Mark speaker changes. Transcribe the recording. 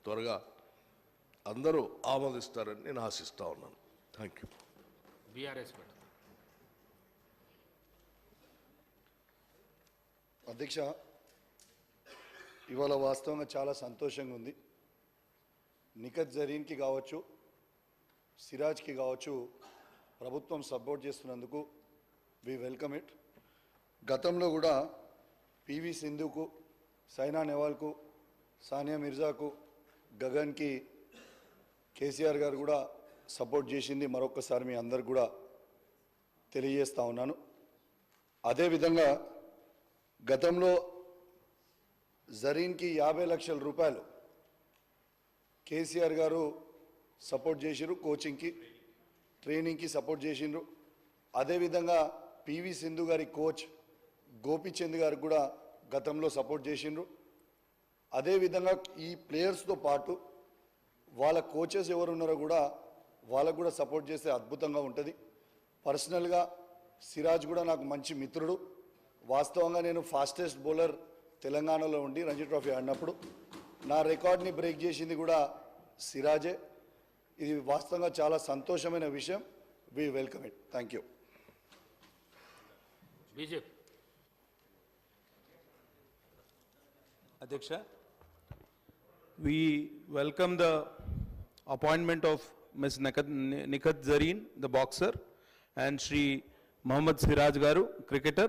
Speaker 1: త్వరగా అందరూ ఆమోదిస్తారని నేను ఆశిస్తా ఉన్నాను. Thank you.
Speaker 2: బీఆర్ఎస్
Speaker 3: అధ్యక్ష, ఇవాళ వాస్తవంగా చాలా సంతోషంగా ఉంది. నిఖత్ జరీన్కి కావచ్చు, సిరాజ్కి కావచ్చు, ప్రభుత్వం సపోర్ట్ చేస్తున్నందుకు వి వెల్కమ్ ఇట్. గతంలో కూడా పివి సింధుకు, సైనా నెహ్వాల్కు, సానియా మిర్జాకు, గగన్కి కేసీఆర్ గారు కూడా సపోర్ట్ చేసింది మరొకసారి మీ అందరికి కూడా తెలియజేస్తా ఉన్నాను. అదేవిధంగా గతంలో జరీన్కి 50 లక్షల రూపాయలు కేసీఆర్ గారు సపోర్ట్ చేసిరు, కోచింగ్కి ట్రైనింగ్కి సపోర్ట్ చేసిండ్రు. అదేవిధంగా పివి సింధు గారి కోచ్ గోపీచంద్ గారికి కూడా గతంలో సపోర్ట్ చేసిండ్రు. అదేవిధంగా ఈ ప్లేయర్స్తో పాటు వాళ్ళ కోచెస్ ఎవరు ఉన్నారో కూడా వాళ్ళకు కూడా సపోర్ట్ చేస్తే అద్భుతంగా ఉంటుంది. పర్సనల్గా సిరాజ్ కూడా నాకు మంచి మిత్రుడు. వాస్తవంగా నేను ఫాస్టెస్ట్ బౌలర్ తెలంగాణలో ఉండి రంజీ ట్రోఫీ ఆడినప్పుడు నా రికార్డ్ని బ్రేక్ చేసింది కూడా సిరాజే. ఇది వాస్తవంగా చాలా సంతోషమైన విషయం. We welcome it. Thank you.
Speaker 2: BJP
Speaker 4: Adhyaksha, we welcome the appointment of Ms. Nikhat Zareen, the boxer, and Shri Mohammad Siraj Garu, cricketer.